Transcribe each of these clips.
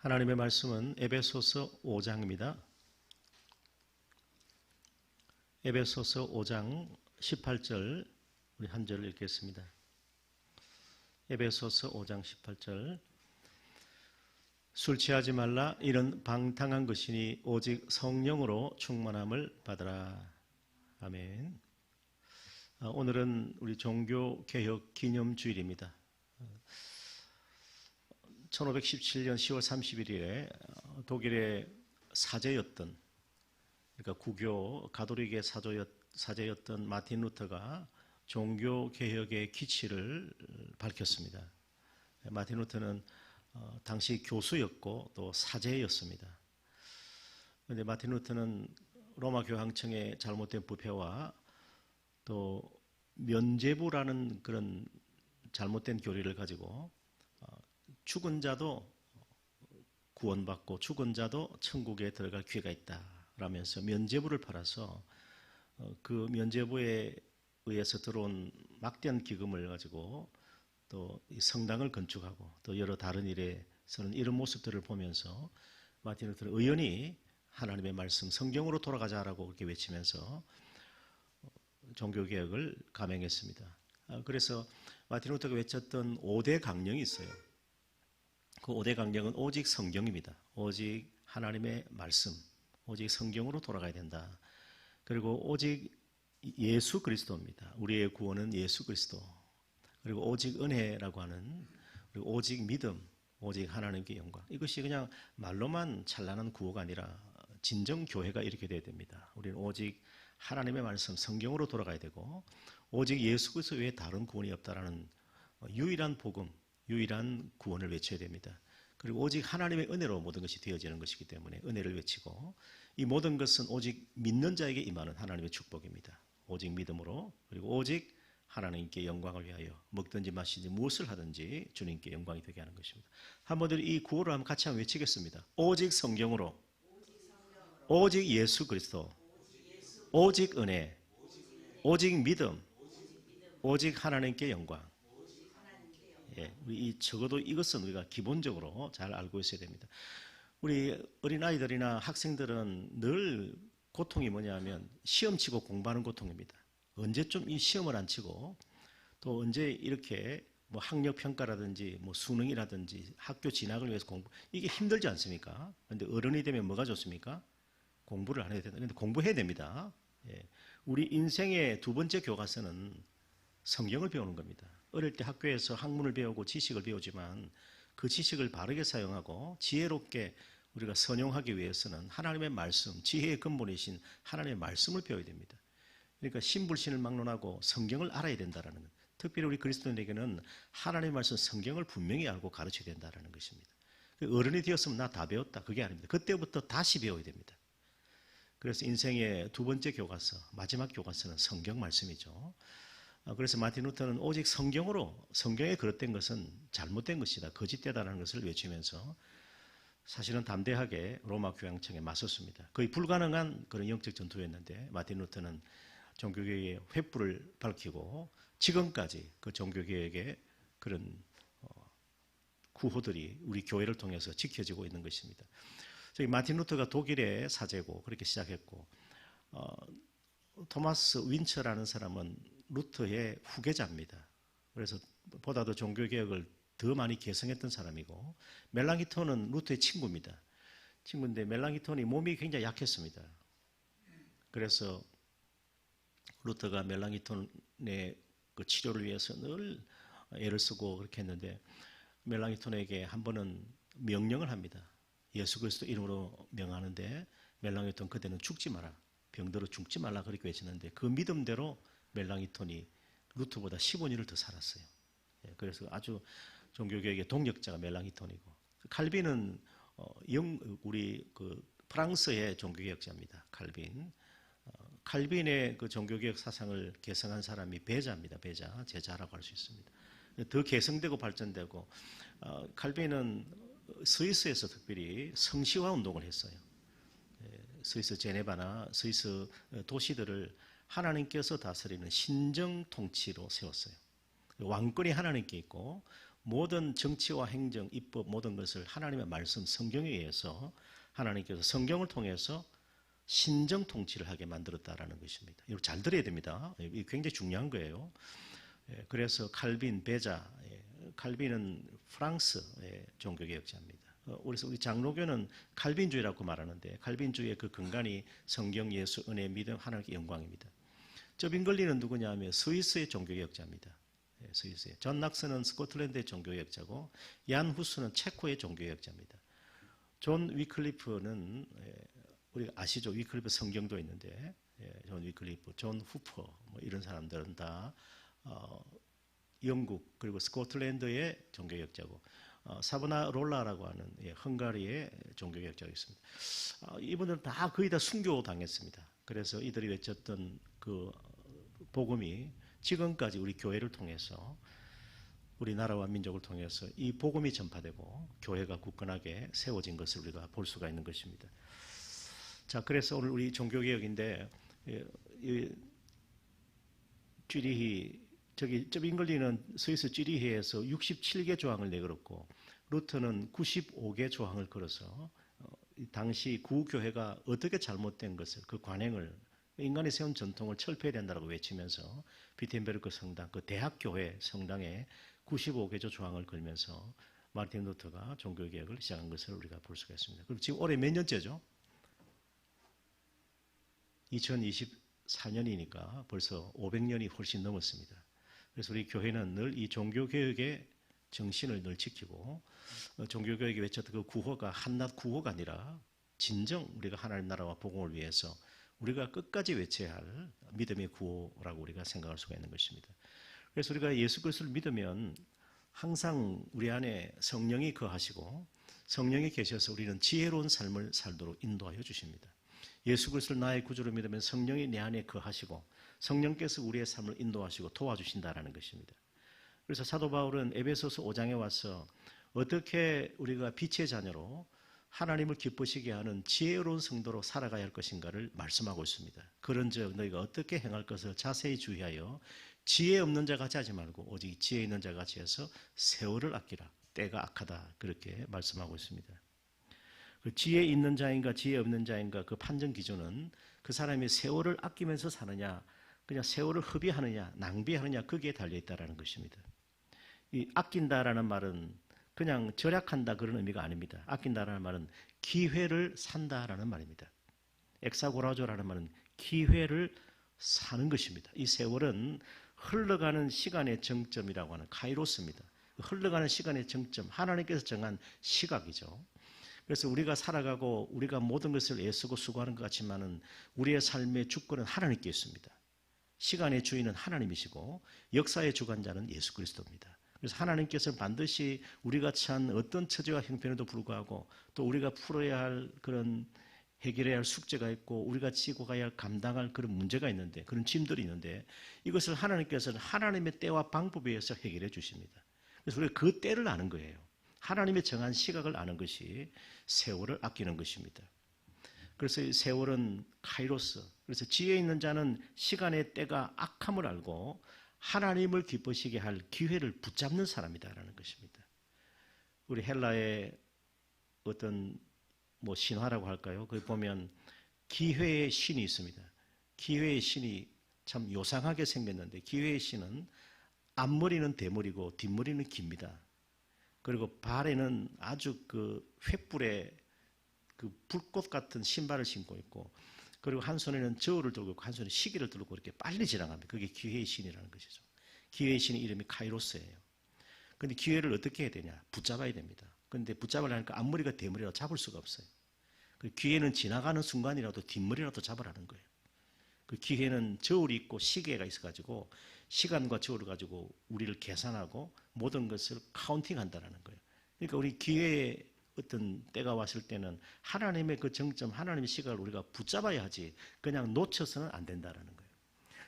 하나님의 말씀은 에베소서 5장입니다. 에베소서 5장 18절 우리 한 절을 읽겠습니다. 에베소서 5장 18절 술 취하지 말라 이런 방탕한 것이니 오직 성령으로 충만함을 받으라. 아멘. 오늘은 우리 종교개혁 기념주일입니다. 1517년 10월 31일에 독일의 사제였던, 그러니까 구교 가톨릭의 사제였던 마틴 루터가 종교개혁의 기치를 밝혔습니다. 마틴 루터는 당시 교수였고 또 사제였습니다. 그런데 마틴 루터는 로마 교황청의 잘못된 부패와 또 면죄부라는 그런 잘못된 교리를 가지고 죽은 자도 구원받고 죽은 자도 천국에 들어갈 기회가 있다라면서 면죄부를 팔아서 그 면죄부에 의해서 들어온 막대한 기금을 가지고 또 성당을 건축하고 또 여러 다른 일에서는 이런 모습들을 보면서 마틴 루터는 의연히 하나님의 말씀 성경으로 돌아가자라고 그렇게 외치면서 종교개혁을 감행했습니다. 그래서 마틴 루터가 외쳤던 5대 강령이 있어요. 그 5대 강령은 오직 성경입니다. 오직 하나님의 말씀, 오직 성경으로 돌아가야 된다. 그리고 오직 예수 그리스도입니다. 우리의 구원은 예수 그리스도. 그리고 오직 은혜라고 하는, 그리고 오직 믿음, 오직 하나님께 영광. 이것이 그냥 말로만 찬란한 구호가 아니라 진정 교회가 이렇게 돼야 됩니다. 우리는 오직 하나님의 말씀, 성경으로 돌아가야 되고 오직 예수 그리스도 외에 다른 구원이 없다라는 유일한 복음, 유일한 구원을 외쳐야 됩니다. 그리고 오직 하나님의 은혜로 모든 것이 되어지는 것이기 때문에 은혜를 외치고 이 모든 것은 오직 믿는 자에게 임하는 하나님의 축복입니다. 오직 믿음으로, 그리고 오직 하나님께 영광을 위하여 먹든지 마시든지 무엇을 하든지 주님께 영광이 되게 하는 것입니다. 한번 이 구호를 한번 같이 한번 외치겠습니다. 오직 성경으로, 오직 예수 그리스도, 오직 은혜, 오직 믿음, 오직 하나님께 영광. 예, 우리 적어도 이것은 우리가 기본적으로 잘 알고 있어야 됩니다. 우리 어린아이들이나 학생들은 늘 고통이 뭐냐면 시험 치고 공부하는 고통입니다. 언제쯤 이 시험을 안 치고 또 언제 이렇게 뭐 학력평가라든지 뭐 수능이라든지 학교 진학을 위해서 공부, 이게 힘들지 않습니까? 그런데 어른이 되면 뭐가 좋습니까? 공부를 안 해야 된다. 그런데 공부해야 됩니다. 예, 우리 인생의 두 번째 교과서는 성경을 배우는 겁니다. 어릴 때 학교에서 학문을 배우고 지식을 배우지만 그 지식을 바르게 사용하고 지혜롭게 우리가 선용하기 위해서는 하나님의 말씀, 지혜의 근본이신 하나님의 말씀을 배워야 됩니다. 그러니까 신불신을 막론하고 성경을 알아야 된다는 것. 특별히 우리 그리스도인에게는 하나님의 말씀, 성경을 분명히 알고 가르쳐야 된다는 것입니다. 어른이 되었으면 나 다 배웠다, 그게 아닙니다. 그때부터 다시 배워야 됩니다. 그래서 인생의 두 번째 교과서, 마지막 교과서는 성경 말씀이죠. 그래서 마틴 루터는 오직 성경으로, 성경에 그릇된 것은 잘못된 것이다, 거짓되다라는 것을 외치면서 사실은 담대하게 로마 교황청에 맞섰습니다. 거의 불가능한 그런 영적 전투였는데 마틴 루터는 종교개혁의 횃불을 밝히고 지금까지 그 종교개혁의 그런 구호들이 우리 교회를 통해서 지켜지고 있는 것입니다. 저희 마틴 루터가 독일의 사제고 그렇게 시작했고 토마스 윈처라는 사람은 루터의 후계자입니다. 그래서 보다도 종교개혁을 더 많이 개성했던 사람이고 멜랑히톤은 루터의 친구입니다. 친구인데 멜랑히톤이 몸이 굉장히 약했습니다. 그래서 루터가 멜랑히톤의 그 치료를 위해서 늘 애를 쓰고 그렇게 했는데 멜랑히톤에게 한 번은 명령을 합니다. 예수 그리스도 이름으로 명하는데 멜랑히톤 그대는 죽지 마라, 병들어 죽지 말라 그렇게 외치는데 그 믿음대로 멜랑히톤이 루터보다 15년을 더 살았어요. 그래서 아주 종교개혁의 동력자가 멜랑히톤이고 칼빈은 우리 그 프랑스의 종교개혁자입니다. 칼빈. 칼빈의 그 종교개혁 사상을 개성한 사람이 베자입니다. 베자, 제자라고 할 수 있습니다. 더 개성되고 발전되고 칼빈은 스위스에서 특별히 성시화 운동을 했어요. 스위스 제네바나 스위스 도시들을 하나님께서 다스리는 신정 통치로 세웠어요. 왕권이 하나님께 있고 모든 정치와 행정, 입법 모든 것을 하나님의 말씀 성경에 의해서 하나님께서 성경을 통해서 신정 통치를 하게 만들었다라는 것입니다. 이거 잘 들어야 됩니다. 이게 굉장히 중요한 거예요. 그래서 칼빈, 베자, 칼빈은 프랑스의 종교개혁자입니다. 그래서 우리 장로교는 칼빈주의라고 말하는데 칼빈주의의 그 근간이 성경, 예수, 은혜, 믿음, 하나님께 영광입니다. 저 빙글리는 누구냐 하면 스위스의 종교개혁자입니다. 스위스의. 존 낙스는 스코틀랜드의 종교개혁자고 얀 후스는 체코의 종교개혁자입니다. 존 위클리프는 우리가 아시죠? 위클리프 성경도 있는데 존 위클리프, 존 후퍼 뭐 이런 사람들은 다 영국 그리고 스코틀랜드의 종교개혁자고 사보나 롤라라고 하는 헝가리의 종교개혁자가 있습니다. 이분들은 다 거의 다 순교 당했습니다. 그래서 이들이 외쳤던 그 복음이 지금까지 우리 교회를 통해서 우리 나라와 민족을 통해서 이 복음이 전파되고 교회가 굳건하게 세워진 것을 우리가 볼 수가 있는 것입니다. 자, 그래서 오늘 우리 종교개혁인데 쥐리히 저기 잉글리는 스위스 쥐리히에서 67개 조항을 내걸었고 루터는 95개 조항을 걸어서 당시 구교회가 어떻게 잘못된 것을 그 관행을 인간이 세운 전통을 철폐해야 된다고 외치면서 비텐베르크 성당 그 대학교회 성당에 95개조 조항을 걸면서 마르틴 루터가 종교개혁을 시작한 것을 우리가 볼 수가 있습니다. 그럼 지금 올해 몇 년째죠? 2024년이니까 벌써 500년이 훨씬 넘었습니다. 그래서 우리 교회는 늘 이 종교개혁의 정신을 늘 지키고 종교개혁이 외쳤던 그 구호가 한낱 구호가 아니라 진정 우리가 하나님 나라와 복음을 위해서 우리가 끝까지 외쳐야 할 믿음의 구호라고 우리가 생각할 수가 있는 것입니다. 그래서 우리가 예수 그리스도를 믿으면 항상 우리 안에 성령이 거하시고 성령이 계셔서 우리는 지혜로운 삶을 살도록 인도하여 주십니다. 예수 그리스도를 나의 구주로 믿으면 성령이 내 안에 거하시고 성령께서 우리의 삶을 인도하시고 도와주신다라는 것입니다. 그래서 사도 바울은 에베소서 5장에 와서 어떻게 우리가 빛의 자녀로 하나님을 기쁘시게 하는 지혜로운 성도로 살아가야 할 것인가를 말씀하고 있습니다. 그런즉 너희가 어떻게 행할 것을 자세히 주의하여 지혜 없는 자 같이 하지 말고 오직 지혜 있는 자 같이 해서 세월을 아끼라. 때가 악하다. 그렇게 말씀하고 있습니다. 그 지혜 있는 자인가 지혜 없는 자인가 그 판정 기준은 그 사람이 세월을 아끼면서 사느냐 그냥 세월을 허비하느냐 낭비하느냐 거기에 달려있다는 것입니다. 이 아낀다라는 말은 그냥 절약한다 그런 의미가 아닙니다. 아낀다라는 말은 기회를 산다라는 말입니다. 엑사고라조라는 말은 기회를 사는 것입니다. 이 세월은 흘러가는 시간의 정점이라고 하는 카이로스입니다. 흘러가는 시간의 정점, 하나님께서 정한 시각이죠. 그래서 우리가 살아가고 우리가 모든 것을 애쓰고 수고하는 것 같지만은 우리의 삶의 주권은 하나님께 있습니다. 시간의 주인은 하나님이시고 역사의 주관자는 예수 그리스도입니다. 그래서 하나님께서는 반드시 우리가 처한 어떤 처지와 형편에도 불구하고 또 우리가 풀어야 할 그런 해결해야 할 숙제가 있고 우리가 지고 가야 할 감당할 그런 문제가 있는데 그런 짐들이 있는데 이것을 하나님께서는 하나님의 때와 방법에 의해서 해결해 주십니다. 그래서 우리가 그 때를 아는 거예요. 하나님의 정한 시각을 아는 것이 세월을 아끼는 것입니다. 그래서 이 세월은 카이로스. 그래서 지혜 있는 자는 시간의 때가 악함을 알고 하나님을 기쁘시게 할 기회를 붙잡는 사람이다라는 것입니다. 우리 헬라의 어떤 뭐 신화라고 할까요? 거기 보면 기회의 신이 있습니다. 기회의 신이 참 요상하게 생겼는데 기회의 신은 앞머리는 대머리고 뒷머리는 깁니다. 그리고 발에는 아주 그 횃불에 그 불꽃 같은 신발을 신고 있고 그리고 한 손에는 저울을 들고 있고 한 손에 시계를 들고 이렇게 빨리 지나갑니다. 그게 기회의 신이라는 것이죠. 기회의 신의 이름이 카이로스예요. 그런데 기회를 어떻게 해야 되냐? 붙잡아야 됩니다. 그런데 붙잡으려니까 앞머리가 대머리라도 잡을 수가 없어요. 그 기회는 지나가는 순간이라도 뒷머리라도 잡으라는 거예요. 그 기회는 저울이 있고 시계가 있어가지고 시간과 저울을 가지고 우리를 계산하고 모든 것을 카운팅한다는 거예요. 그러니까 우리 기회의 어떤 때가 왔을 때는 하나님의 그 정점, 하나님의 시각을 우리가 붙잡아야 하지 그냥 놓쳐서는 안 된다는 거예요.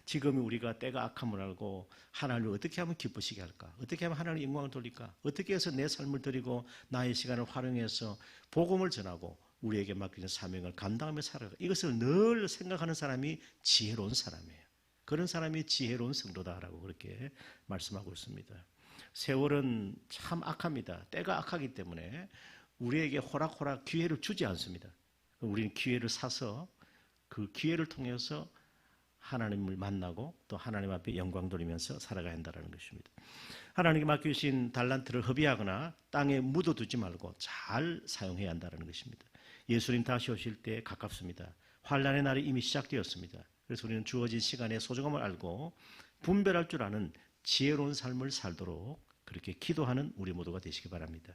지금 우리가 때가 악함을 알고 하나님을 어떻게 하면 기쁘시게 할까? 어떻게 하면 하나님의 영광을 돌릴까? 어떻게 해서 내 삶을 드리고 나의 시간을 활용해서 복음을 전하고 우리에게 맡기는 사명을 감당하며 살아가. 이것을 늘 생각하는 사람이 지혜로운 사람이에요. 그런 사람이 지혜로운 성도다라고 그렇게 말씀하고 있습니다. 세월은 참 악합니다. 때가 악하기 때문에 우리에게 호락호락 기회를 주지 않습니다. 우리는 기회를 사서 그 기회를 통해서 하나님을 만나고 또 하나님 앞에 영광 돌리면서 살아가야 한다는 것입니다. 하나님께 맡기신 달란트를 허비하거나 땅에 묻어두지 말고 잘 사용해야 한다는 것입니다. 예수님 다시 오실 때 가깝습니다. 환난의 날이 이미 시작되었습니다. 그래서 우리는 주어진 시간의 소중함을 알고 분별할 줄 아는 지혜로운 삶을 살도록 그렇게 기도하는 우리 모두가 되시기 바랍니다.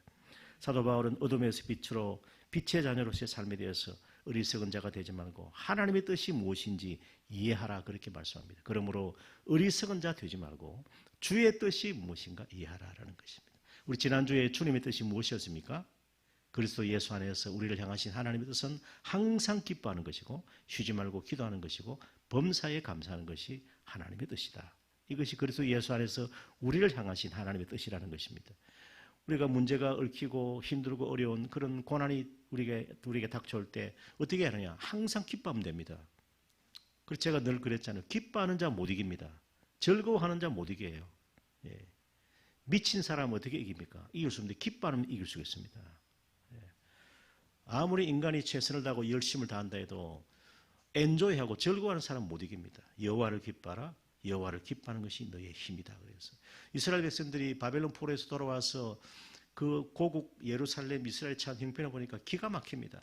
사도 바울은 어둠에서 빛으로 빛의 자녀로서의 삶에 대해서 어리석은 자가 되지 말고 하나님의 뜻이 무엇인지 이해하라 그렇게 말씀합니다. 그러므로 어리석은 자 되지 말고 주의 뜻이 무엇인가 이해하라라는 것입니다. 우리 지난주에 주님의 뜻이 무엇이었습니까? 그리스도 예수 안에서 우리를 향하신 하나님의 뜻은 항상 기뻐하는 것이고 쉬지 말고 기도하는 것이고 범사에 감사하는 것이 하나님의 뜻이다. 이것이 그리스도 예수 안에서 우리를 향하신 하나님의 뜻이라는 것입니다. 우리가 문제가 얽히고 힘들고 어려운 그런 고난이 우리에게 닥쳐올 때 어떻게 하느냐? 항상 기뻐하면 됩니다. 그래서 제가 늘 그랬잖아요. 기뻐하는 자 못 이깁니다. 즐거워하는 자 못 이겨요. 예. 미친 사람 어떻게 이깁니까? 이길 수 없는데 기뻐하면 이길 수 있습니다. 예. 아무리 인간이 최선을 다하고 열심을 다한다 해도 엔조이하고 즐거워하는 사람 못 이깁니다. 여호와를 기뻐하라. 여호와를 기뻐하는 것이 너의 힘이다. 그래서 이스라엘 백성들이 바벨론 포로에서 돌아와서 그 고국 예루살렘 이스라엘 참 형편을 보니까 기가 막힙니다.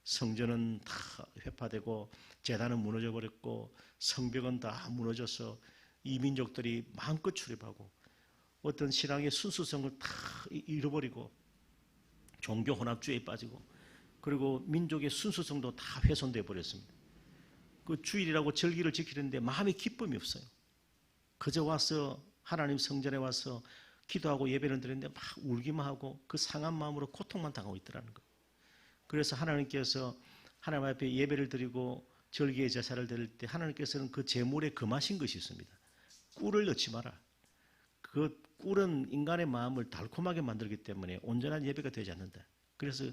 성전은 다 회파되고 제단은 무너져 버렸고 성벽은 다 무너져서 이 민족들이 마음껏 출입하고 어떤 신앙의 순수성을 다 잃어버리고 종교 혼합주의에 빠지고 그리고 민족의 순수성도 다 훼손되어 버렸습니다. 그 주일이라고 절기를 지키는데 마음에 기쁨이 없어요. 그저 와서 하나님 성전에 와서 기도하고 예배를 드리는데 막 울기만 하고 그 상한 마음으로 고통만 당하고 있더라는 거예요. 그래서 하나님께서 하나님 앞에 예배를 드리고 절기의 제사를 드릴 때 하나님께서는 그 제물에 금하신 것이 있습니다. 꿀을 넣지 마라. 그 꿀은 인간의 마음을 달콤하게 만들기 때문에 온전한 예배가 되지 않는다. 그래서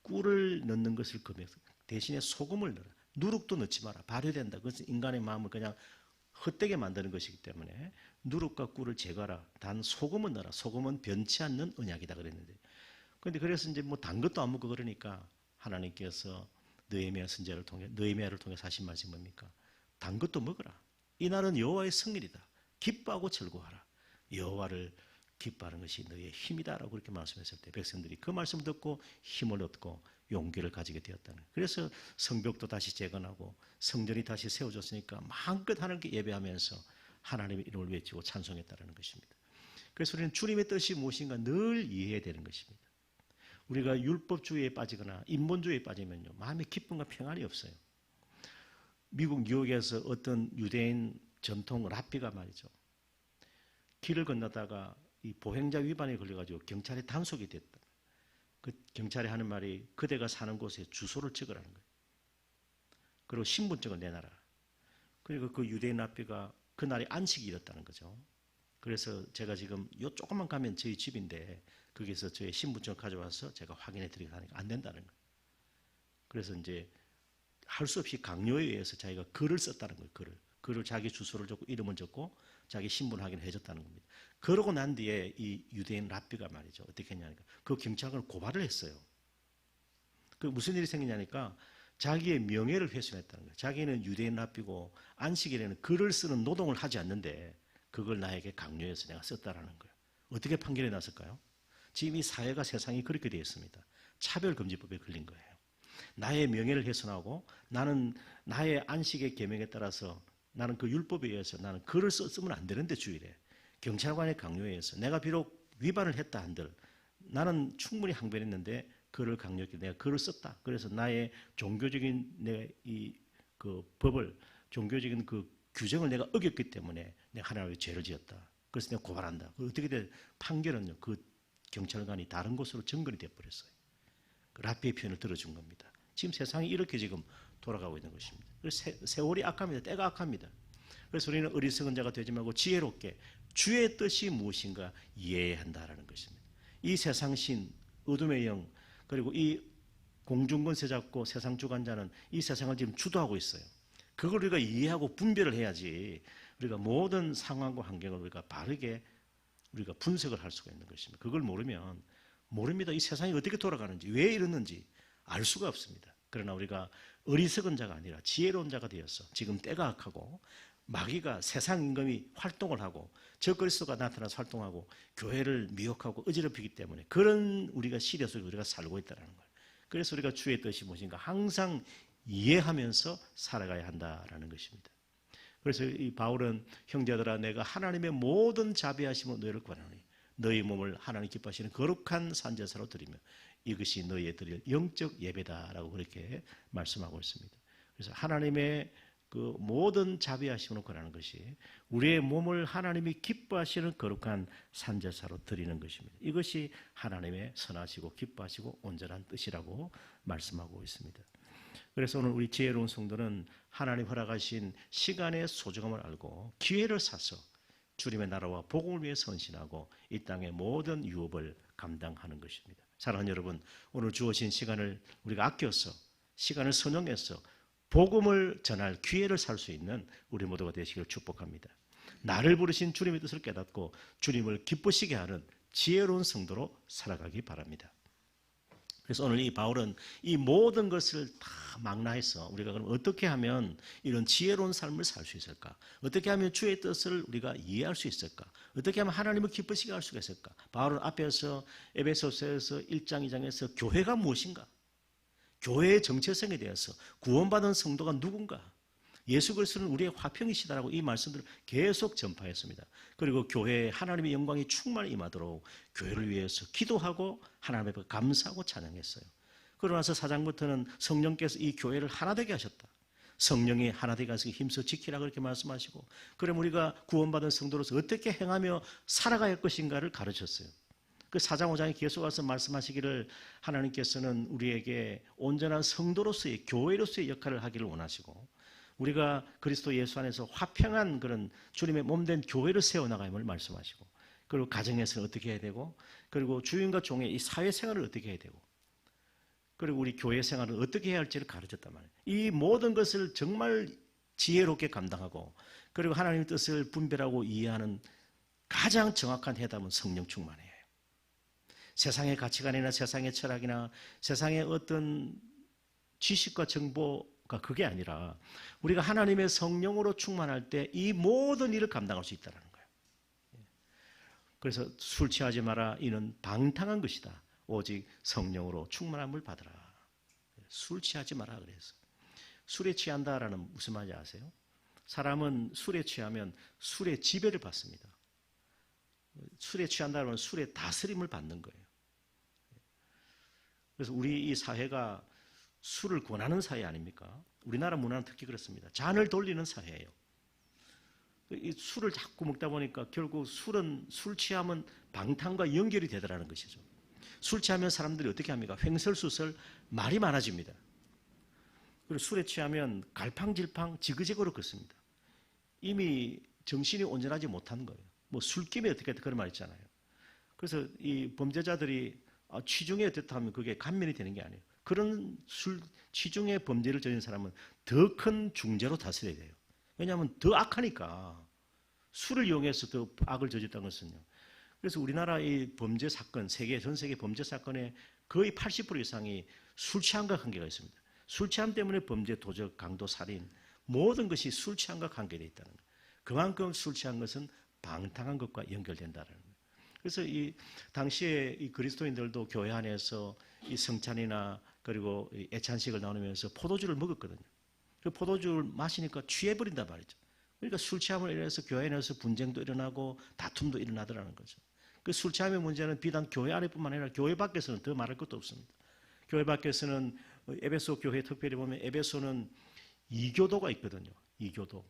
꿀을 넣는 것을 금해서 대신에 소금을 넣어라. 누룩도 넣지 마라. 발효된다. 그것은 인간의 마음을 그냥 헛되게 만드는 것이기 때문에 누룩과 꿀을 제거하라. 단 소금은 넣어라. 소금은 변치 않는 언약이다 그랬는데. 그런데 그래서 이제 뭐 단 것도 안 먹고 그러니까 하나님께서 느헤미야 선지자를 통해 느헤미야를 통해 하신 말씀이 뭡니까? 단 것도 먹어라. 이날은 여호와의 성일이다. 기뻐하고 즐거워하라. 여호와를 기뻐하는 것이 너의 힘이다라고 그렇게 말씀했을 때 백성들이 그 말씀을 듣고 힘을 얻고 용기를 가지게 되었다는 거예요. 그래서 성벽도 다시 재건하고 성전이 다시 세워졌으니까 마음껏 하나님께 예배하면서 하나님의 이름을 외치고 찬송했다는 것입니다. 그래서 우리는 주님의 뜻이 무엇인가 늘 이해해야 되는 것입니다. 우리가 율법주의에 빠지거나 인본주의에 빠지면요 마음에 기쁨과 평안이 없어요. 미국 뉴욕에서 어떤 유대인 전통 랍비가 말이죠. 길을 건너다가 이 보행자 위반에 걸려가지고 경찰에 단속이 됐다. 그 경찰이 하는 말이 그대가 사는 곳에 주소를 적으라는 거예요. 그리고 신분증을 내놔라. 그리고 그 유대인 랍비가 그날이 안식일이었다는 거죠. 그래서 제가 지금 요 조금만 가면 저희 집인데 거기서 저의 신분증을 가져와서 제가 확인해 드리고 하니까 안 된다는 거예요. 그래서 이제 할 수 없이 강요에 의해서 자기가 글을 썼다는 거예요. 글을 자기 주소를 적고 이름을 적고 자기 신분 확인을 해줬다는 겁니다. 그러고 난 뒤에 이 유대인 랍비가 말이죠. 어떻게 했냐니까 그 경찰을 고발을 했어요. 그 무슨 일이 생기냐니까 자기의 명예를 훼손했다는 거예요. 자기는 유대인 랍비고 안식일에는 글을 쓰는 노동을 하지 않는데 그걸 나에게 강요해서 내가 썼다라는 거예요. 어떻게 판결이 났을까요? 지금 이 사회가 세상이 그렇게 되어 있습니다. 차별금지법에 걸린 거예요. 나의 명예를 훼손하고 나는 나의 안식의 계명에 따라서 나는 그 율법에 의해서 나는 글을 쓰면 안 되는데 주일에 경찰관의 강요에 의해서 내가 비록 위반을 했다 한들 나는 충분히 항변했는데 글을 강요했기 내가 글을 썼다. 그래서 나의 종교적인 내 이 그 법을 종교적인 그 규정을 내가 어겼기 때문에 내가 하나님의 죄를 지었다. 그래서 내가 고발한다. 어떻게 돼? 판결은요. 그 경찰관이 다른 곳으로 정거이 돼버렸어요. 그 랍비의 표현을 들어준 겁니다. 지금 세상이 이렇게 지금 돌아가고 있는 것입니다. 그래서 세월이 악합니다. 때가 악합니다. 그래서 우리는 어리석은 자가 되지 말고 지혜롭게 주의 뜻이 무엇인가 이해해야 한다는 것입니다. 이 세상신, 어둠의 영, 그리고 이 공중권세 잡고 세상 주관자는 이 세상을 지금 주도하고 있어요. 그걸 우리가 이해하고 분별을 해야지 우리가 모든 상황과 환경을 우리가 바르게 우리가 분석을 할 수가 있는 것입니다. 그걸 모르면 모릅니다. 이 세상이 어떻게 돌아가는지, 왜 이러는지 알 수가 없습니다. 그러나 우리가 어리석은 자가 아니라 지혜로운 자가 되어서 지금 때가 악하고 마귀가 세상 임금이 활동을 하고 적그리스도가 나타나서 활동하고 교회를 미혹하고 어지럽히기 때문에 그런 우리가 시대 속에 우리가 살고 있다는 거예요. 그래서 우리가 주의 뜻이 무엇인가 항상 이해하면서 살아가야 한다라는 것입니다. 그래서 이 바울은 형제들아 내가 하나님의 모든 자비하심으로 너희를 구하노니 너희 몸을 하나님 기뻐하시는 거룩한 산제사로 드리며 이것이 너희의 드릴 영적 예배다라고 그렇게 말씀하고 있습니다. 그래서 하나님의 그 모든 자비하심으로 권하는 것이 우리의 몸을 하나님이 기뻐하시는 거룩한 산제사로 드리는 것입니다. 이것이 하나님의 선하시고 기뻐하시고 온전한 뜻이라고 말씀하고 있습니다. 그래서 오늘 우리 지혜로운 성도는 하나님 허락하신 시간의 소중함을 알고 기회를 사서 주님의 나라와 복음을 위해 헌신하고 이 땅의 모든 유업을 감당하는 것입니다. 사랑하는 여러분, 오늘 주어진 시간을 우리가 아껴서 시간을 선용해서 복음을 전할 기회를 살 수 있는 우리 모두가 되시기를 축복합니다. 나를 부르신 주님의 뜻을 깨닫고 주님을 기쁘시게 하는 지혜로운 성도로 살아가기 바랍니다. 그래서 오늘 이 바울은 이 모든 것을 다 망라해서 우리가 그럼 어떻게 하면 이런 지혜로운 삶을 살 수 있을까? 어떻게 하면 주의 뜻을 우리가 이해할 수 있을까? 어떻게 하면 하나님을 기쁘시게 할 수가 있을까? 바울은 앞에서 에베소서에서 1장 2장에서 교회가 무엇인가? 교회의 정체성에 대해서 구원받은 성도가 누군가? 예수 그리스도는 우리의 화평이시다라고 이 말씀들을 계속 전파했습니다. 그리고 교회에 하나님의 영광이 충만히 임하도록 교회를 위해서 기도하고 하나님 앞에 감사하고 찬양했어요. 그러고 나서 4장부터는 성령께서 이 교회를 하나 되게 하셨다. 성령이 하나 되게 하셔서 힘써 지키라 그렇게 말씀하시고 그럼 우리가 구원받은 성도로서 어떻게 행하며 살아가야 할 것인가를 가르쳤어요. 그 4장 5장에 계속 와서 말씀하시기를 하나님께서는 우리에게 온전한 성도로서의 교회로서의 역할을 하기를 원하시고 우리가 그리스도 예수 안에서 화평한 그런 주님의 몸된 교회를 세워나가임을 말씀하시고 그리고 가정에서는 어떻게 해야 되고 그리고 주인과 종의 이 사회생활을 어떻게 해야 되고 그리고 우리 교회 생활을 어떻게 해야 할지를 가르쳤단 말이에요. 이 모든 것을 정말 지혜롭게 감당하고 그리고 하나님의 뜻을 분별하고 이해하는 가장 정확한 해답은 성령 충만이에요. 세상의 가치관이나 세상의 철학이나 세상의 어떤 지식과 정보가 그게 아니라 우리가 하나님의 성령으로 충만할 때 이 모든 일을 감당할 수 있다는 거예요. 그래서 술 취하지 마라. 이는 방탕한 것이다. 오직 성령으로 충만함을 받으라. 술 취하지 마라 그래서. 술에 취한다라는 무슨 말인지 아세요? 사람은 술에 취하면 술의 지배를 받습니다. 술에 취한다는 건 술의 다스림을 받는 거예요. 그래서 우리 이 사회가 술을 권하는 사회 아닙니까? 우리나라 문화는 특히 그렇습니다. 잔을 돌리는 사회예요. 이 술을 자꾸 먹다 보니까 결국 술 취하면 방탕과 연결이 되더라는 것이죠. 술 취하면 사람들이 어떻게 합니까? 횡설수설 말이 많아집니다. 그리고 술에 취하면 갈팡질팡 지그재그로 걷습니다. 이미 정신이 온전하지 못한 거예요. 뭐 술김에 어떻게 그런 말 있잖아요. 그래서 이 범죄자들이 취중에 어떻다 하면 그게 감면이 되는 게 아니에요. 그런 취중의 범죄를 저지른 사람은 더 큰 중죄로 다스려야 돼요. 왜냐하면 더 악하니까 술을 이용해서 더 악을 저질렀다는 것은요. 그래서 우리나라의 범죄 사건, 전 세계 범죄 사건의 거의 80% 이상이 술 취함과 관계가 있습니다. 술 취함 때문에 범죄, 도적, 강도, 살인 모든 것이 술 취함과 관계되어 있다는 거예요. 그만큼 술 취한 것은 방탕한 것과 연결된다는 거예요. 그래서 이 당시에 이 그리스도인들도 교회 안에서 이 성찬이나 그리고 이 애찬식을 나누면서 포도주를 먹었거든요. 그 포도주를 마시니까 취해버린단 말이죠. 그러니까 술 취함을 인해서 교회 내에서 분쟁도 일어나고 다툼도 일어나더라는 거죠. 그 술 취함의 문제는 비단 교회 안에뿐만 아니라 교회 밖에서는 더 말할 것도 없습니다. 교회 밖에서는 에베소 교회 특별히 보면 에베소는 이교도가 있거든요. 이교도.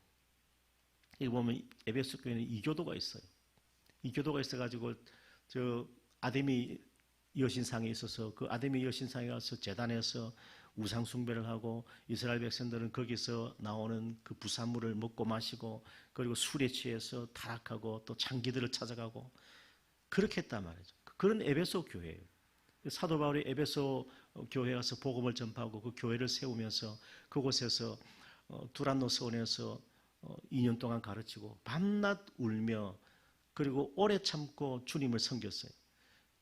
여기 보면 에베소 교회는 이교도가 있어요. 이교도가 있어가지고 저 아데미 여신상에 있어서 그 아데미 여신상에 가서 제단에서 우상 숭배를 하고 이스라엘 백성들은 거기서 나오는 그 부산물을 먹고 마시고 그리고 술에 취해서 타락하고 또 창기들을 찾아가고 그렇게 했단 말이죠. 그런 에베소 교회예요. 사도 바울이 에베소 교회에 가서 복음을 전파하고 그 교회를 세우면서 그곳에서 두란노 서원에서 2년 동안 가르치고 밤낮 울며 그리고 오래 참고 주님을 섬겼어요.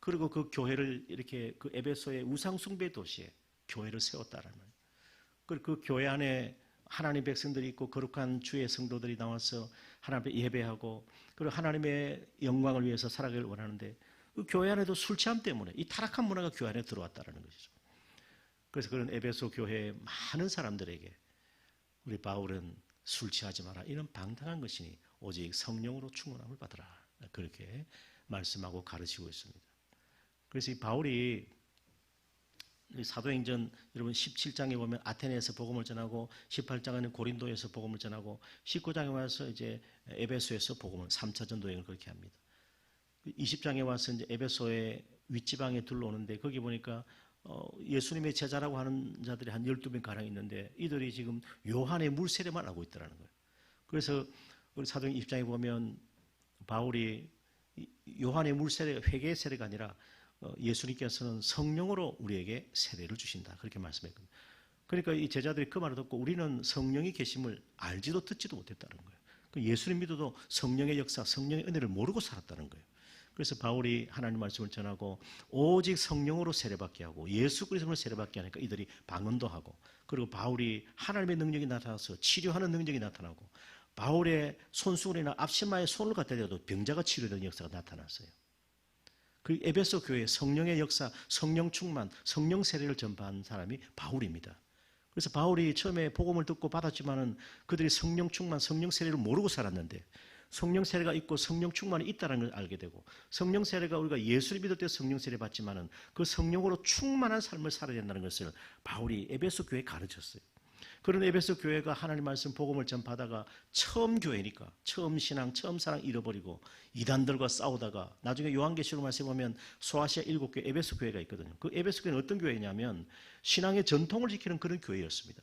그리고 그 교회를 이렇게 그 에베소의 우상숭배 도시에 교회를 세웠다라는 거예요. 그리고 그 교회 안에 하나님 백성들이 있고 거룩한 주의 성도들이 나와서 하나님 앞에 예배하고 그리고 하나님의 영광을 위해서 살아가길 원하는데 그 교회 안에도 술 취함 때문에 이 타락한 문화가 교회 안에 들어왔다는 것이죠. 그래서 그런 에베소 교회의 많은 사람들에게 우리 바울은 술 취하지 마라. 이런 방탕한 것이니 오직 성령으로 충만함을 받으라. 그렇게 말씀하고 가르치고 있습니다. 그래서 이 바울이 사도행전 여러분 17장에 보면 아테네에서 복음을 전하고 18장에는 고린도에서 복음을 전하고 19장에 와서 이제 에베소에서 복음을 3차 전도행을 그렇게 합니다. 20장에 와서 이제 에베소의 윗지방에 둘러오는데 거기 보니까 예수님의 제자라고 하는 자들이 한 12명 가량 있는데 이들이 지금 요한의 물 세례만 하고 있더라는 거예요. 그래서 우리 사도행 20장에 보면 바울이 요한의 물 세례가 회개의 세례가 아니라 예수님께서는 성령으로 우리에게 세례를 주신다. 그렇게 말씀했거든요. 그러니까 이 제자들이 그 말을 듣고 우리는 성령이 계심을 알지도 듣지도 못했다는 거예요. 예수님 믿어도 성령의 역사, 성령의 은혜를 모르고 살았다는 거예요. 그래서 바울이 하나님 말씀을 전하고 오직 성령으로 세례받게 하고 예수 그리스도로 세례받게 하니까 이들이 방언도 하고 그리고 바울이 하나님의 능력이 나타나서 치료하는 능력이 나타나고 바울의 손수건이나 앞치마에 손을 갖다 대도 병자가 치료되는 역사가 나타났어요. 그 에베소 교회의 성령의 역사, 성령 충만, 성령 세례를 전파한 사람이 바울입니다. 그래서 바울이 처음에 복음을 듣고 받았지만은 그들이 성령 충만, 성령 세례를 모르고 살았는데 성령 세례가 있고 성령 충만이 있다는 걸 알게 되고 성령 세례가 우리가 예수를 믿을 때 성령 세례 받지만은 그 성령으로 충만한 삶을 살아야 된다는 것을 바울이 에베소 교회에 가르쳤어요. 그런 에베소 교회가 하나님 말씀 복음을 전파하다가 처음 교회니까 처음 신앙, 처음 사랑 잃어버리고 이단들과 싸우다가 나중에 요한계시록 말씀에 보면 소아시아 7교회 에베소 교회가 있거든요. 그 에베소 교회는 어떤 교회냐면 신앙의 전통을 지키는 그런 교회였습니다.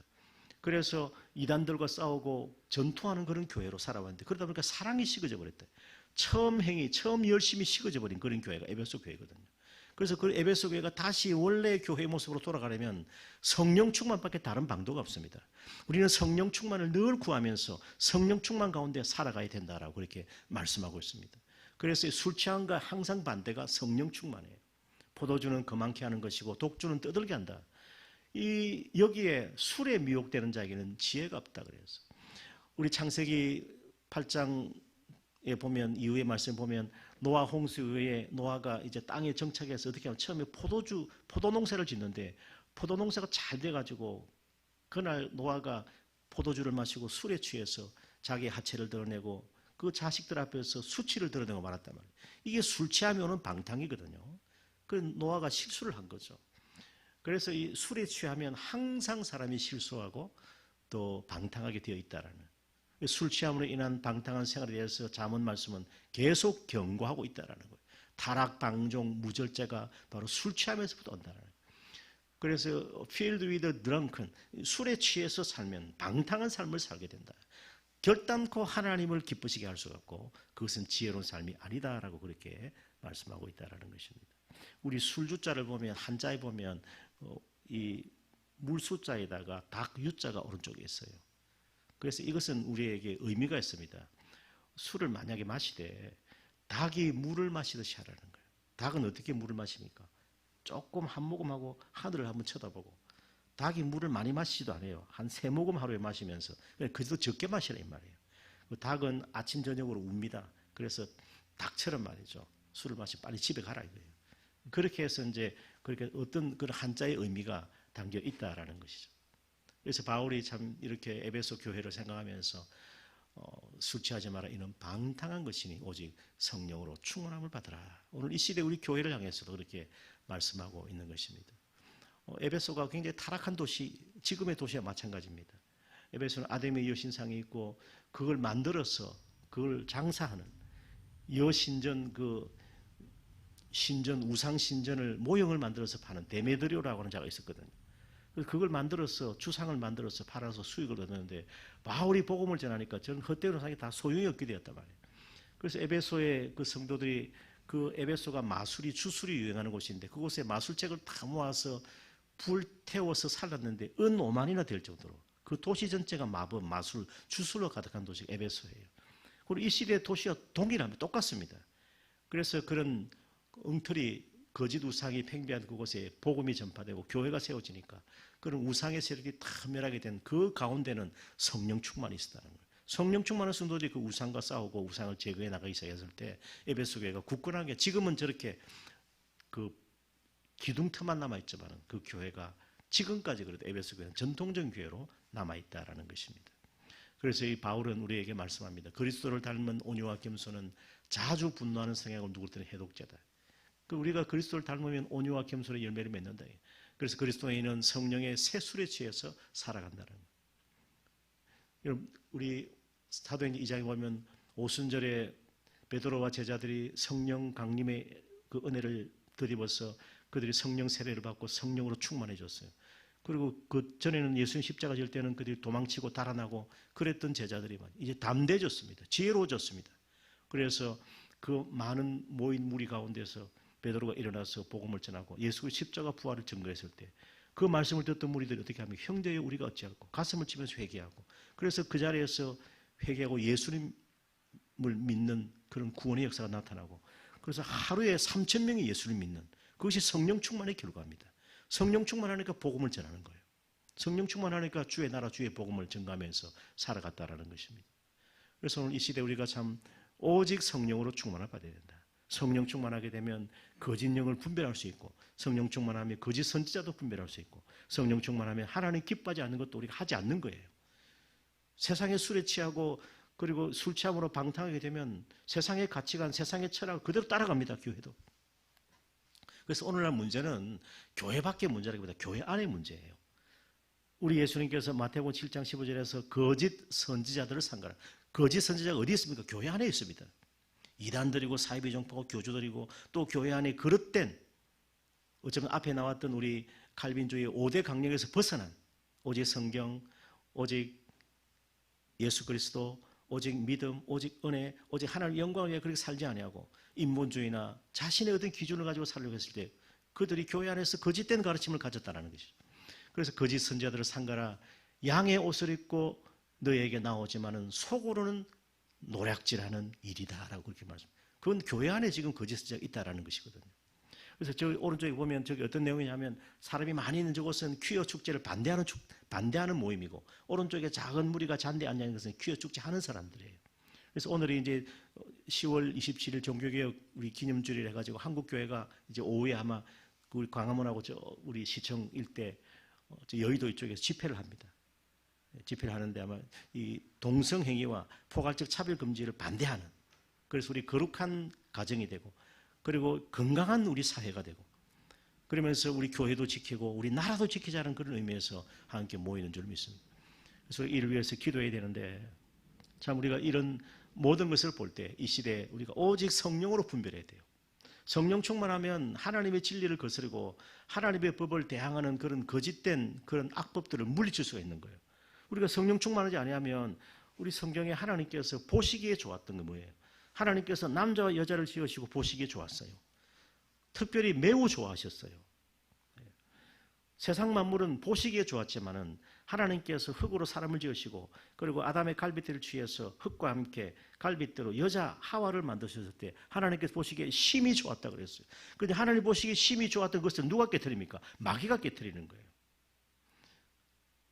그래서 이단들과 싸우고 전투하는 그런 교회로 살아왔는데 그러다 보니까 사랑이 식어져 버렸대. 처음 행위, 처음 열심히 식어져 버린 그런 교회가 에베소 교회거든요. 그래서 그 에베소 교회가 다시 원래 교회의 모습으로 돌아가려면 성령 충만밖에 다른 방도가 없습니다. 우리는 성령 충만을 늘 구하면서 성령 충만 가운데 살아가야 된다라고 그렇게 말씀하고 있습니다. 그래서 술 취함과 항상 반대가 성령 충만이에요. 포도주는 거만케 하는 것이고 독주는 떠들게 한다. 여기에 술에 미혹되는 자에게는 지혜가 없다 그래서 우리 창세기 8장에 보면 이후의 말씀 보면 노아 홍수 이후에 노아가 이제 땅에 정착해서 어떻게 하면 처음에 포도농사를 짓는데 포도농사가 잘 돼가지고 그날 노아가 포도주를 마시고 술에 취해서 자기 하체를 드러내고 그 자식들 앞에서 수치를 드러내고 말았단 말이에요. 이게 술 취함이 오는 방탕이거든요. 그 노아가 실수를 한 거죠. 그래서 이 술에 취하면 항상 사람이 실수하고 또 방탕하게 되어 있다라는 술 취함으로 인한 방탕한 생활에 대해서 잠언 말씀은 계속 경고하고 있다라는 거예요. 타락, 방종, 무절제가 바로 술 취하면서부터 온다라는 거예요. 그래서 filled with drunken 술에 취해서 살면 방탕한 삶을 살게 된다. 결단코 하나님을 기쁘시게 할 수가 없고 그것은 지혜로운 삶이 아니다라고 그렇게 말씀하고 있다라는 것입니다. 우리 술주자를 보면 한자에 보면 이 물수자에다가 닭 유자가 오른쪽에 있어요. 그래서 이것은 우리에게 의미가 있습니다. 술을 만약에 마시되 닭이 물을 마시듯이 하라는 거예요. 닭은 어떻게 물을 마십니까? 조금 한 모금하고 하늘을 한번 쳐다보고 닭이 물을 많이 마시지도 않아요. 한 3모금 하루에 마시면서 그래도 적게 마시라 이 말이에요. 닭은 아침 저녁으로 웁니다. 그래서 닭처럼 말이죠. 술을 마시고 빨리 집에 가라 이거예요. 그렇게 해서 이제 그렇게 어떤 그런 한자의 의미가 담겨 있다라는 것이죠. 그래서 바울이 참 이렇게 에베소 교회를 생각하면서 술 취하지 마라 이는 방탕한 것이니 오직 성령으로 충만함을 받으라. 오늘 이 시대 우리 교회를 향해서도 그렇게 말씀하고 있는 것입니다. 에베소가 굉장히 타락한 도시, 지금의 도시와 마찬가지입니다. 에베소는 아담의 여신상이 있고 그걸 만들어서 그걸 장사하는 여신전 신전 우상 신전을 모형을 만들어서 파는 데메드리오라고 하는 자가 있었거든요. 그걸 만들어서 주상을 만들어서 팔아서 수익을 얻었는데 바울이 복음을 전하니까 저는 헛되는 상이 다 소용이 없게 되었단 말이에요. 그래서 에베소의 그 성도들이 그 에베소가 마술이 주술이 유행하는 곳인데 그곳에 마술책을 다 모아서 불태워서 살랐는데 은 5만이나 될 정도로 그 도시 전체가 마법, 마술, 주술로 가득한 도시가 에베소예요. 그리고 이 시대의 도시와 동일합니다. 똑같습니다. 그래서 그런 엉터리 거짓 우상이 팽배한 그곳에 복음이 전파되고 교회가 세워지니까 그런 우상의 세력이 다 멸하게 된 그 가운데는 성령 충만이 있었다는 거예요. 성령 충만한 성도들이 그 우상과 싸우고 우상을 제거해 나가기 시작했을 때 에베소 교회가 굳건하게, 지금은 저렇게 그 기둥터만 남아있지만 그 교회가 지금까지 그래도 에베소 교회는 전통적 교회로 남아있다라는 것입니다. 그래서 이 바울은 우리에게 말씀합니다. 그리스도를 닮은 온유와 겸손은 자주 분노하는 성향을 누구든 해독제다. 우리가 그리스도를 닮으면 온유와 겸손의 열매를 맺는다. 그래서 그리스도인은 성령의 새술에 취해서 살아간다는 거예요. 여러분, 우리 사도행전 2장에 보면 오순절에 베드로와 제자들이 성령 강림의 그 은혜를 드리면서 그들이 성령 세례를 받고 성령으로 충만해졌어요. 그리고 그 전에는 예수님 십자가 질 때는 그들이 도망치고 달아나고 그랬던 제자들이 이제 담대해졌습니다. 지혜로워졌습니다. 그래서 그 많은 모인 무리 가운데서 베드로가 일어나서 복음을 전하고 예수의 십자가 부활을 증거했을 때 그 말씀을 듣던 무리들이 어떻게 하면 형제여 우리가 어찌할꼬 가슴을 치면서 회개하고, 그래서 그 자리에서 회개하고 예수님을 믿는 그런 구원의 역사가 나타나고, 그래서 하루에 3,000명이 예수를 믿는, 그것이 성령 충만의 결과입니다. 성령 충만하니까 복음을 전하는 거예요. 성령 충만하니까 주의 나라 주의 복음을 전가하면서 살아갔다라는 것입니다. 그래서 오늘 이 시대 우리가 참 오직 성령으로 충만을 받아야 된다. 성령 충만하게 되면 거짓 영을 분별할 수 있고, 성령 충만하면 거짓 선지자도 분별할 수 있고, 성령 충만하면 하나님 기뻐하지 않는 것도 우리가 하지 않는 거예요. 세상의 술에 취하고 그리고 술 취함으로 방탕하게 되면 세상의 가치관, 세상의 철학을 그대로 따라갑니다. 교회도. 그래서 오늘날 문제는 교회 밖의 문제라기보다 교회 안의 문제예요. 우리 예수님께서 마태복음 7장 15절에서 거짓 선지자들을 상가라. 거짓 선지자가 어디 있습니까? 교회 안에 있습니다. 이단들이고 사이비 종파고 교주들이고 또 교회 안에 그릇된, 어쩌면 앞에 나왔던 우리 칼빈주의 5대 강령에서 벗어난 오직 성경, 오직 예수 그리스도, 오직 믿음, 오직 은혜, 오직 하나님의 영광을 위해 그렇게 살지 아니하고 인본주의나 자신의 어떤 기준을 가지고 살려고 했을 때 그들이 교회 안에서 거짓된 가르침을 가졌다는 것이죠. 그래서 거짓 선지자들을 상가라. 양의 옷을 입고 너에게 나오지만은 속으로는 노략질하는 일이다라고 그렇게 말씀합니다. 그건 교회 안에 지금 거짓 선지자가 있다라는 것이거든요. 그래서 저 오른쪽에 보면 저기 어떤 내용이냐면 사람이 많이 있는 저곳은 퀴어 축제를 반대하는 모임이고, 오른쪽에 작은 무리가 잔디에 앉아 있는 것은 퀴어 축제 하는 사람들이에요. 그래서 오늘이 이제 10월 27일 종교개혁 우리 기념주일을 해가지고 한국 교회가 이제 오후에 아마 우리 광화문하고 저 우리 시청 일대 저 여의도 이쪽에서 집회를 합니다. 집회를 하는데 아마 이 동성행위와 포괄적 차별 금지를 반대하는, 그래서 우리 거룩한 가정이 되고 그리고 건강한 우리 사회가 되고 그러면서 우리 교회도 지키고 우리 나라도 지키자는 그런 의미에서 함께 모이는 줄 믿습니다. 그래서 이를 위해서 기도해야 되는데, 참 우리가 이런 모든 것을 볼 때 이 시대에 우리가 오직 성령으로 분별해야 돼요. 성령 충만하면 하나님의 진리를 거스르고 하나님의 법을 대항하는 그런 거짓된 그런 악법들을 물리칠 수가 있는 거예요. 우리가 성령 충만하지 아니하면 우리 성경에 하나님께서 보시기에 좋았던 게 뭐예요? 하나님께서 남자와 여자를 지으시고 보시기에 좋았어요. 특별히 매우 좋아하셨어요. 세상 만물은 보시기에 좋았지만은 하나님께서 흙으로 사람을 지으시고 그리고 아담의 갈빗대를 취해서 흙과 함께 갈빗대로 여자 하와를 만드셨을 때 하나님께서 보시기에 심히 좋았다고 그랬어요. 그런데 하나님 보시기에 심히 좋았던 것을 누가 깨트립니까? 마귀가 깨트리는 거예요.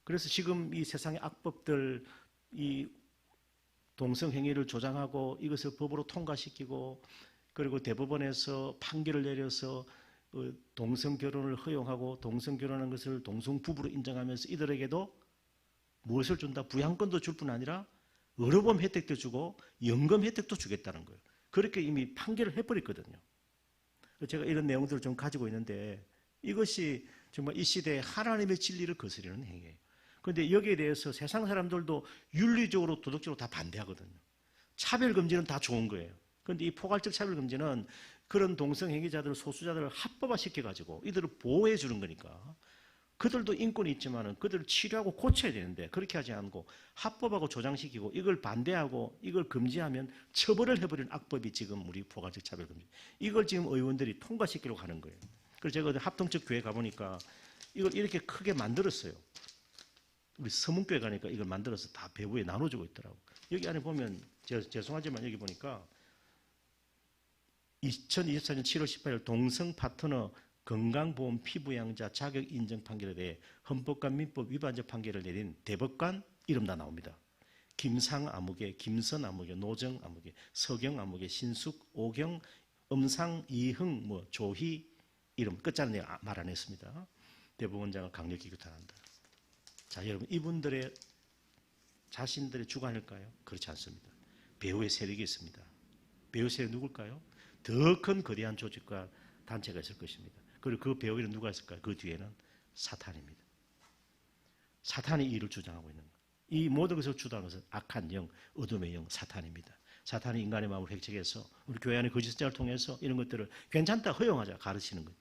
그래서 지금 이 세상의 악법들, 이 동성행위를 조장하고 이것을 법으로 통과시키고 그리고 대법원에서 판결을 내려서 동성결혼을 허용하고 동성결혼하는 것을 동성부부로 인정하면서 이들에게도 무엇을 준다? 부양권도 줄 뿐 아니라 의료보험 혜택도 주고 연금 혜택도 주겠다는 거예요. 그렇게 이미 판결을 해버렸거든요. 제가 이런 내용들을 좀 가지고 있는데 이것이 정말 이 시대에 하나님의 진리를 거스르는 행위예요. 그런데 여기에 대해서 세상 사람들도 윤리적으로 도덕적으로 다 반대하거든요. 차별금지는 다 좋은 거예요. 그런데 이 포괄적 차별금지는 그런 동성행위자들, 소수자들을 합법화시켜가지고 이들을 보호해 주는 거니까 그들도 인권이 있지만은 그들을 치료하고 고쳐야 되는데 그렇게 하지 않고 합법하고 조장시키고 이걸 반대하고 이걸 금지하면 처벌을 해버리는 악법이 지금 우리 포괄적 차별금지. 이걸 지금 의원들이 통과시키려고 하는 거예요. 그래서 제가 합동적 교회 가보니까 이걸 이렇게 크게 만들었어요. 우리 서문교회 가니까 이걸 만들어서 다 배부에 나눠주고 있더라고. 여기 안에 보면 죄송하지만 여기 보니까 2024년 7월 18일 동성 파트너 건강보험 피부양자 자격 인정 판결에 대해 헌법과 민법 위반적 판결을 내린 대법관 이름 다 나옵니다. 김상 아무개, 김선 아무개, 노정 아무개, 서경 아무개, 신숙, 오경, 음상, 이흥, 조희 이름 끝자는 말 안 했습니다. 대법원장을 강력히 규탄한다. 자, 여러분 이분들의 자신들의 주관일까요? 그렇지 않습니다. 배후의 세력이 있습니다. 배후 세력이 누굴까요? 더 큰 거대한 조직과 단체가 있을 것입니다. 그리고 그 배후에는 누가 있을까요? 그 뒤에는 사탄입니다. 사탄이 이 일을 주장하고 있는 거예요. 이 모든 것을 주도하는 것은 악한 영, 어둠의 영, 사탄입니다. 사탄이 인간의 마음을 획책해서 우리 교회 안에 거짓 선자를 통해서 이런 것들을 괜찮다, 허용하자 가르치는 거예요.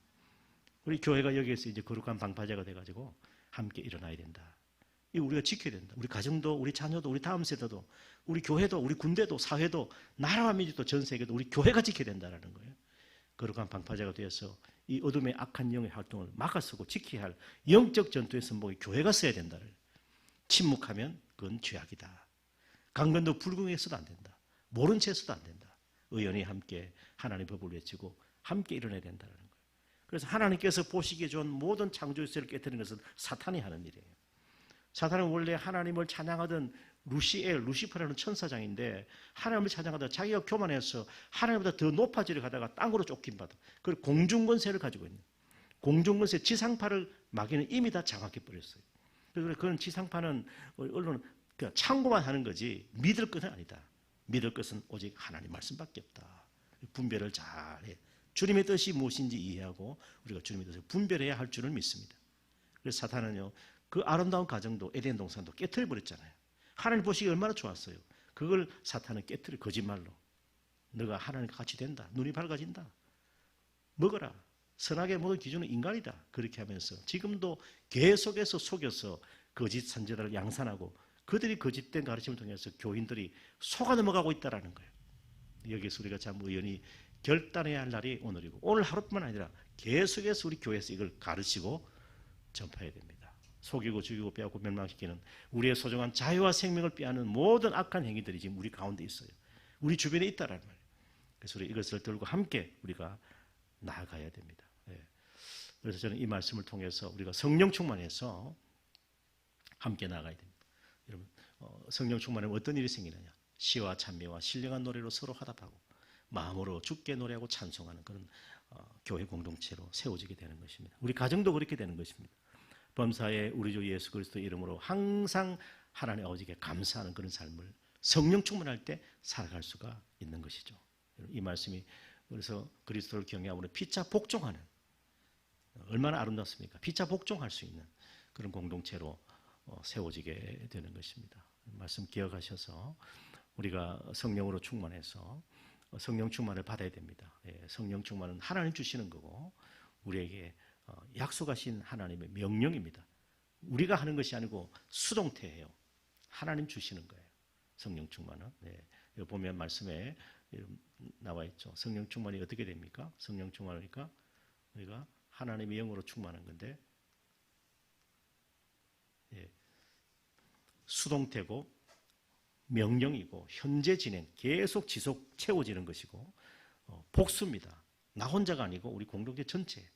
우리 교회가 여기에서 이제 거룩한 방파제가 돼가지고 함께 일어나야 된다. 이거 우리가 지켜야 된다. 우리 가정도, 우리 자녀도, 우리 다음 세대도, 우리 교회도, 우리 군대도, 사회도, 나라와 민족도, 전 세계도 우리 교회가 지켜야 된다는 거예요. 거룩한 방파제가 되어서 이 어둠의 악한 영의 활동을 막아서고 지켜야 할 영적 전투의 선봉이 교회가 써야 된다. 침묵하면 그건 죄악이다. 강건도 불궁해서도 안 된다. 모른 채 해서도 안 된다. 의원이 함께 하나님의 법을 외치고 함께 일어나야 된다는 거예요. 그래서 하나님께서 보시기에 좋은 모든 창조의 세를 깨뜨리는 것은 사탄이 하는 일이에요. 사탄은 원래 하나님을 찬양하던 루시퍼라는 천사장인데 하나님을 찬양하다가 자기가 교만해서 하나님보다 더 높아지려 가다가 땅으로 쫓김받아. 그리고 공중권세를 가지고 있는 공중권세 지상파를 마귀는 이미 다 장악해 버렸어요. 그래서 그런 지상파는 언론은 그냥 참고만 하는 거지 믿을 것은 아니다. 믿을 것은 오직 하나님 말씀밖에 없다. 분별을 잘해. 주님의 뜻이 무엇인지 이해하고 우리가 주님의 뜻을 분별해야 할 줄을 믿습니다. 그래서 사탄은요, 그 아름다운 가정도 에덴 동산도 깨트려 버렸잖아요. 하나님 보시기 얼마나 좋았어요. 그걸 사탄은 깨트려 거짓말로. 너가 하나님과 같이 된다. 눈이 밝아진다. 먹어라. 선악의 모든 기준은 인간이다. 그렇게 하면서 지금도 계속해서 속여서 거짓 선지자를 양산하고 그들이 거짓된 가르침을 통해서 교인들이 속아 넘어가고 있다는 거예요. 여기서 우리가 참 의원이 결단해야 할 날이 오늘이고 오늘 하루뿐만 아니라 계속해서 우리 교회에서 이걸 가르치고 전파해야 됩니다. 속이고 죽이고 빼앗고 멸망시키는 우리의 소중한 자유와 생명을 빼앗는 모든 악한 행위들이 지금 우리 가운데 있어요. 우리 주변에 있다는 말이에요. 그래서 우리 이것을 들고 함께 우리가 나아가야 됩니다. 그래서 저는 이 말씀을 통해서 우리가 성령 충만해서 함께 나아가야 됩니다. 여러분, 성령 충만하면 어떤 일이 생기느냐? 시와 찬미와 신령한 노래로 서로 화답하고 마음으로 주께 노래하고 찬송하는 그런 교회 공동체로 세워지게 되는 것입니다. 우리 가정도 그렇게 되는 것입니다. 범사에 우리 주 예수 그리스도의 이름으로 항상 하나님 아버지께 감사하는 그런 삶을 성령 충만할 때 살아갈 수가 있는 것이죠. 이 말씀이 그래서 그리스도를 경외함으로 피차 복종하는 얼마나 아름답습니까? 피차 복종할 수 있는 그런 공동체로 세워지게 되는 것입니다. 말씀 기억하셔서 우리가 성령으로 충만해서 성령 충만을 받아야 됩니다. 성령 충만은 하나님 주시는 거고 우리에게 약속하신 하나님의 명령입니다. 우리가 하는 것이 아니고 수동태예요. 하나님 주시는 거예요. 성령 충만은. 여기 보면 말씀에 나와 있죠. 성령 충만이 어떻게 됩니까? 성령 충만하니까 우리가 하나님의 영으로 충만한 건데 수동태고 명령이고 현재 진행, 계속 지속 채워지는 것이고 복수입니다. 나 혼자가 아니고 우리 공동체 전체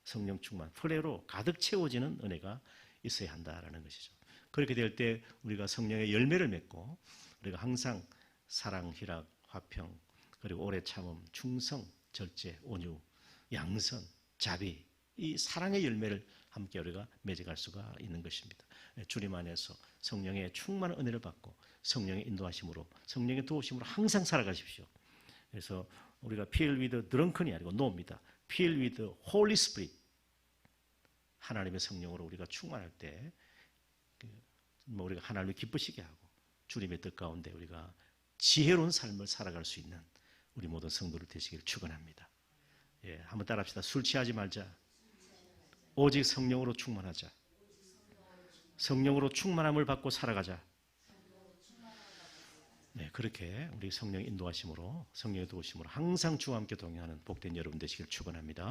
성령 충만, 플레로 가득 채워지는 은혜가 있어야 한다라는 것이죠. 그렇게 될 때 우리가 성령의 열매를 맺고 우리가 항상 사랑, 희락, 화평, 그리고 오래 참음, 충성, 절제, 온유, 양선, 자비 이 사랑의 열매를 함께 우리가 맺어갈 수가 있는 것입니다. 주님 안에서 성령의 충만한 은혜를 받고 성령의 인도하심으로 성령의 도우심으로 항상 살아가십시오. 그래서 우리가 fill with drunken이 아니고 no입니다. fill with Holy Spirit 하나님의 성령으로 우리가 충만할 때 우리가 하나님을 기쁘시게 하고 주님의 뜻 가운데 우리가 지혜로운 삶을 살아갈 수 있는 우리 모든 성도를 되시길 축원합니다. 한번 따라합시다. 술 취하지 말자. 오직 성령으로 충만하자. 성령으로 충만함을 받고 살아가자. 그렇게 우리 성령의 인도하심으로 성령의 도우심으로 항상 주와 함께 동행하는 복된 여러분 되시길 축원합니다.